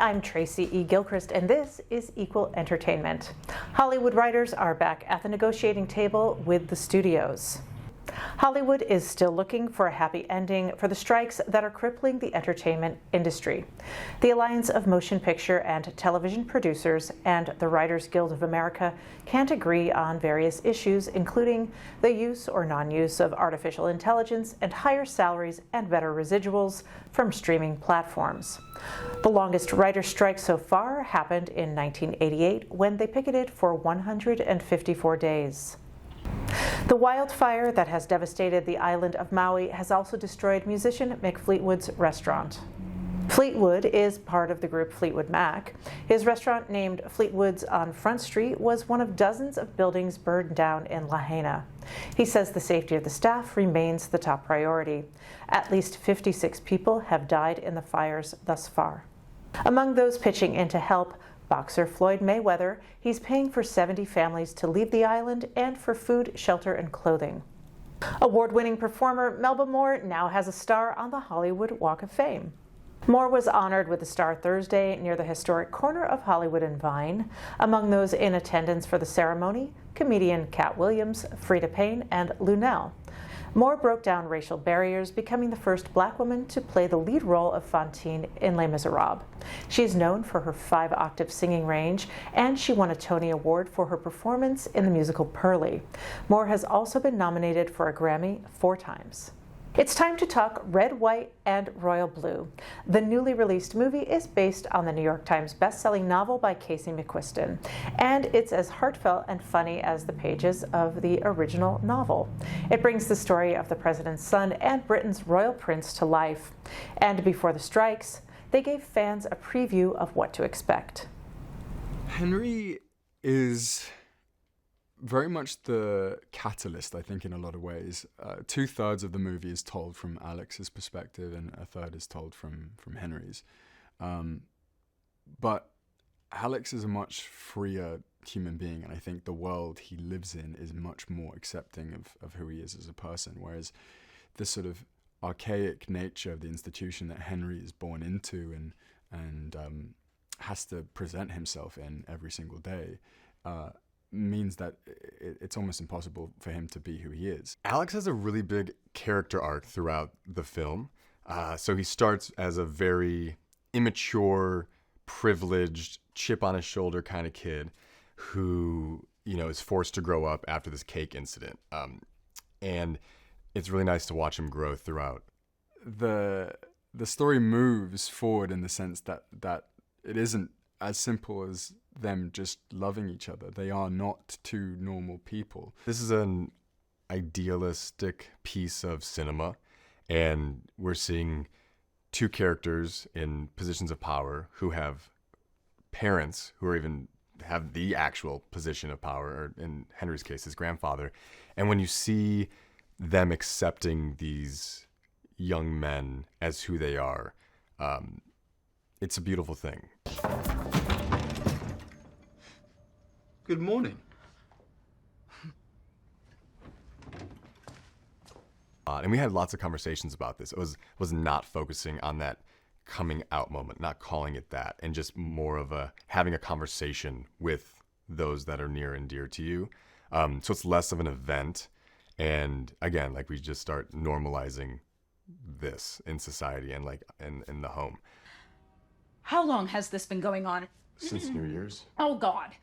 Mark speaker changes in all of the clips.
Speaker 1: I'm Tracy E. Gilchrist, and this is Equal Entertainment. Hollywood writers are back at the negotiating table with the studios. Hollywood is still looking for a happy ending for the strikes that are crippling the entertainment industry. The Alliance of Motion Picture and Television Producers and the Writers Guild of America can't agree on various issues, including the use or non-use of artificial intelligence and higher salaries and better residuals from streaming platforms. The longest writers' strike so far happened in 1988 when they picketed for 154 days. The wildfire that has devastated the island of Maui has also destroyed musician Mick Fleetwood's restaurant. Fleetwood is part of the group Fleetwood Mac. His restaurant, named Fleetwood's on Front Street, was one of dozens of buildings burned down in Lahaina. He says the safety of the staff remains the top priority. At least 56 people have died in the fires thus far. Among those pitching in to help, boxer Floyd Mayweather. He's paying for 70 families to leave the island and for food, shelter, and clothing. Award-winning performer Melba Moore now has a star on the Hollywood Walk of Fame. Moore was honored with a star Thursday near the historic corner of Hollywood and Vine. Among those in attendance for the ceremony, comedian Cat Williams, Frida Payne, and Lunel. Moore broke down racial barriers, becoming the first Black woman to play the lead role of Fantine in Les Miserables. She is known for her 5-octave singing range, and she won a Tony Award for her performance in the musical Pearly. Moore has also been nominated for a Grammy 4 times. It's time to talk Red, White, and Royal Blue. The newly released movie is based on the New York Times best-selling novel by Casey McQuiston, and it's as heartfelt and funny as the pages of the original novel. It brings the story of the president's son and Britain's royal prince to life. And before the strikes, they gave fans a preview of what to expect.
Speaker 2: Henry is very much the catalyst, I think, in a lot of ways. 2/3 of the movie is told from Alex's perspective, and 1/3 is told from Henry's. But Alex is a much freer human being, and I think the world he lives in is much more accepting of who he is as a person, whereas this sort of archaic nature of the institution that Henry is born into and has to present himself in every single day means that it's almost impossible for him to be who he is.
Speaker 3: Alex has a really big character arc throughout the film. So he starts as a very immature, privileged, chip on his shoulder kind of kid who, is forced to grow up after this cake incident. And it's really nice to watch him grow throughout.
Speaker 2: The story moves forward in the sense that it isn't as simple as them just loving each other. They are not two normal people.
Speaker 3: This is an idealistic piece of cinema, and we're seeing two characters in positions of power who have parents who are even have the actual position of power, or in Henry's case, his grandfather. And when you see them accepting these young men as who they are, it's a beautiful thing.
Speaker 4: Good morning.
Speaker 3: And we had lots of conversations about this. It was not focusing on that coming out moment, not calling it that, and just more of having a conversation with those that are near and dear to you. So it's less of an event. And again, we just start normalizing this in society and in the home.
Speaker 5: How long has this been going on?
Speaker 3: Since New Year's.
Speaker 5: Oh, God.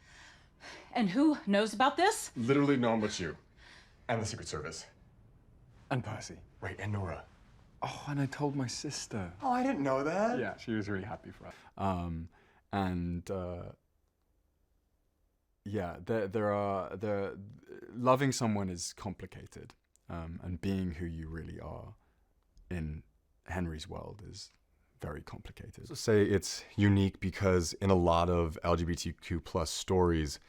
Speaker 5: And who knows about this?
Speaker 3: Literally no one but you. And the Secret Service.
Speaker 2: And Percy.
Speaker 3: Right, and Nora.
Speaker 2: Oh, and I told my sister.
Speaker 3: Oh, I didn't know that.
Speaker 2: Yeah, she was really happy for us. Loving someone is complicated, and being who you really are in Henry's world is very complicated.
Speaker 3: So say it's unique because in a lot of LGBTQ plus stories,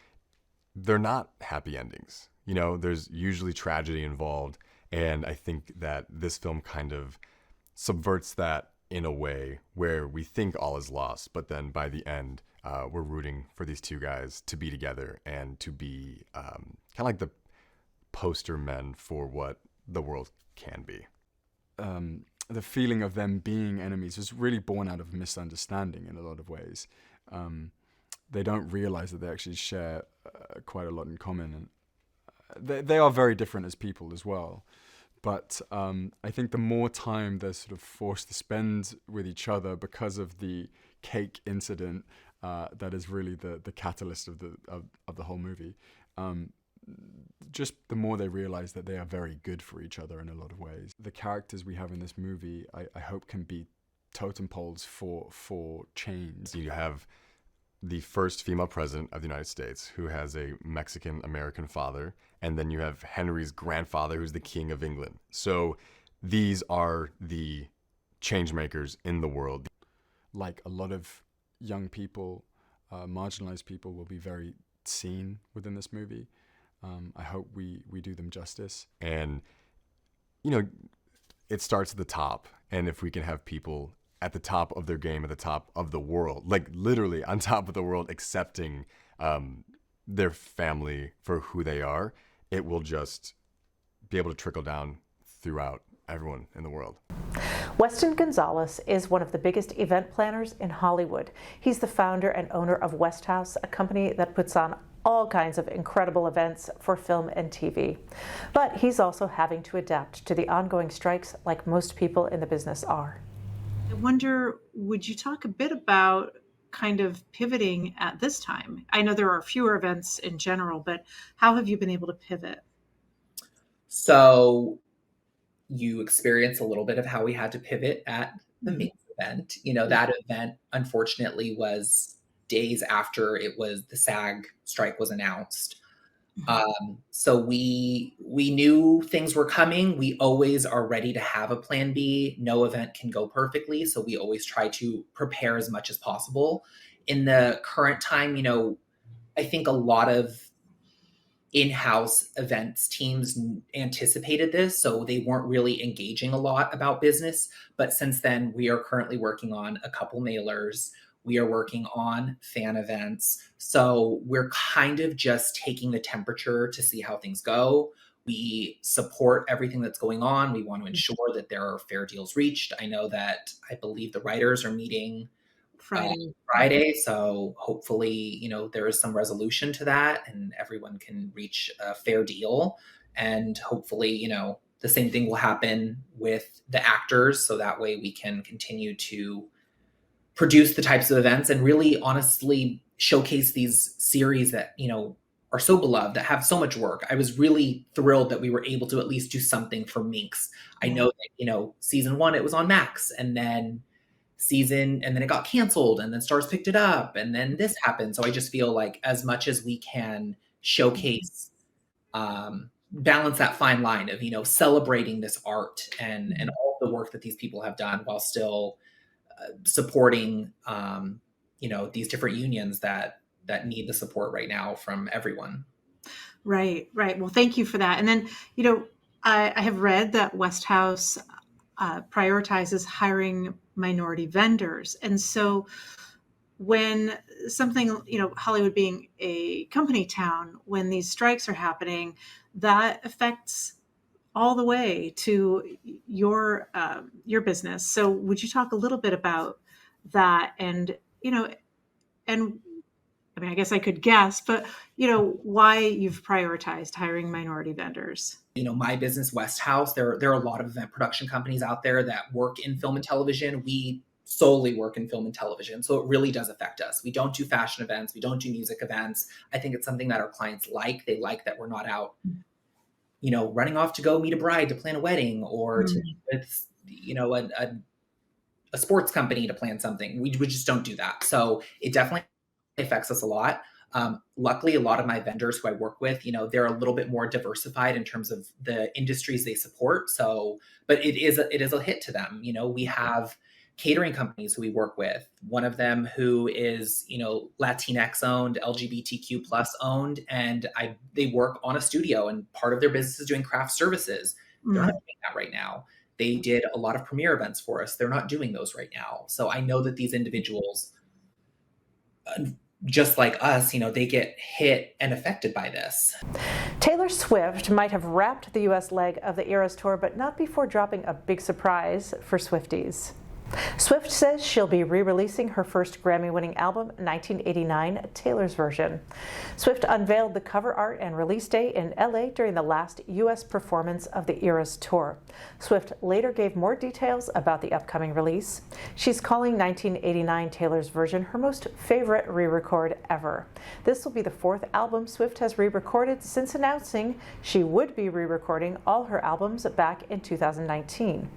Speaker 3: they're not happy endings. There's usually tragedy involved. And I think that this film kind of subverts that in a way where we think all is lost, but then by the end, we're rooting for these two guys to be together and to be kind of like the poster men for what the world can be.
Speaker 2: the feeling of them being enemies was really born out of misunderstanding in a lot of ways. They don't realize that they actually share quite a lot in common, and they are very different as people as well. But I think the more time they're sort of forced to spend with each other because of the cake incident, that is really the catalyst of the whole movie. Just the more they realize that they are very good for each other in a lot of ways. The characters we have in this movie, I hope, can be totem poles for change.
Speaker 3: You have the first female president of the United States, who has a Mexican-American father, and then you have Henry's grandfather, who's the King of England. So these are the change makers in the world.
Speaker 2: Like a lot of young people, marginalized people will be very seen within this movie. I hope we do them justice.
Speaker 3: And, you know, it starts at the top. And if we can have people at the top of their game, at the top of the world, like literally on top of the world, accepting their family for who they are, it will just be able to trickle down throughout everyone in the world.
Speaker 1: Weston Gonzalez is one of the biggest event planners in Hollywood. He's the founder and owner of West House, a company that puts on all kinds of incredible events for film and TV. But he's also having to adapt to the ongoing strikes like most people in the business are.
Speaker 6: I wonder, would you talk a bit about kind of pivoting at this time? I know there are fewer events in general, but how have you been able to pivot?
Speaker 7: So you experience a little bit of how we had to pivot at the main event. That event, unfortunately, was days after the SAG strike was announced. So we knew things were coming. We always are ready to have a plan B. No event can go perfectly. So we always try to prepare as much as possible. In the current time, I think a lot of in-house events teams anticipated this, so they weren't really engaging a lot about business. But since then, we are currently working on a couple mailers. We are working on fan events. So we're kind of just taking the temperature to see how things go. We support everything that's going on. We want to ensure that there are fair deals reached. I believe the writers are meeting Friday. So hopefully, there is some resolution to that and everyone can reach a fair deal. And hopefully, the same thing will happen with the actors. So that way we can continue to produce the types of events and really honestly showcase these series that, are so beloved, that have so much work. I was really thrilled that we were able to at least do something for Minx. I know that, season 1, it was on Max, and then it got canceled, and then Stars picked it up, and then this happened. So I just feel like as much as we can showcase, balance that fine line of, celebrating this art and all the work that these people have done while still supporting, these different unions that need the support right now from everyone.
Speaker 6: Right. Well, thank you for that. And then, I have read that West House prioritizes hiring minority vendors. And so when something, Hollywood being a company town, when these strikes are happening, that affects all the way to your business. So would you talk a little bit about that? And, I guess I could guess, but, why you've prioritized hiring minority vendors?
Speaker 7: My business, West House, there are a lot of event production companies out there that work in film and television. We solely work in film and television. So it really does affect us. We don't do fashion events. We don't do music events. I think it's something that our clients like. They like that we're not out, running off to go meet a bride to plan a wedding or to meet with, a sports company to plan something. We just don't do that. So it definitely affects us a lot. Luckily, a lot of my vendors who I work with, they're a little bit more diversified in terms of the industries they support. So, but it is a hit to them. We have catering companies who we work with. One of them who is, Latinx owned, LGBTQ plus owned, and they work on a studio, and part of their business is doing craft services. They're not doing that right now. They did a lot of premiere events for us. They're not doing those right now. So I know that these individuals, just like us, they get hit and affected by this.
Speaker 1: Taylor Swift might have wrapped the U.S. leg of the Eras Tour, but not before dropping a big surprise for Swifties. Swift says she'll be re-releasing her first Grammy-winning album, 1989, Taylor's Version. Swift unveiled the cover art and release day in LA during the last U.S. performance of the Eras Tour. Swift later gave more details about the upcoming release. She's calling 1989 Taylor's Version her most favorite re-record ever. This will be the fourth album Swift has re-recorded since announcing she would be re-recording all her albums back in 2019.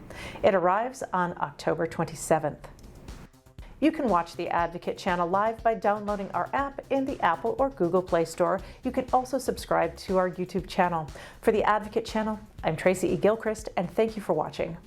Speaker 1: It arrives on October 27th. You can watch the Advocate channel live by downloading our app in the Apple or Google Play Store. You can also subscribe to our YouTube channel. For the Advocate channel, I'm Tracy E. Gilchrist, and thank you for watching.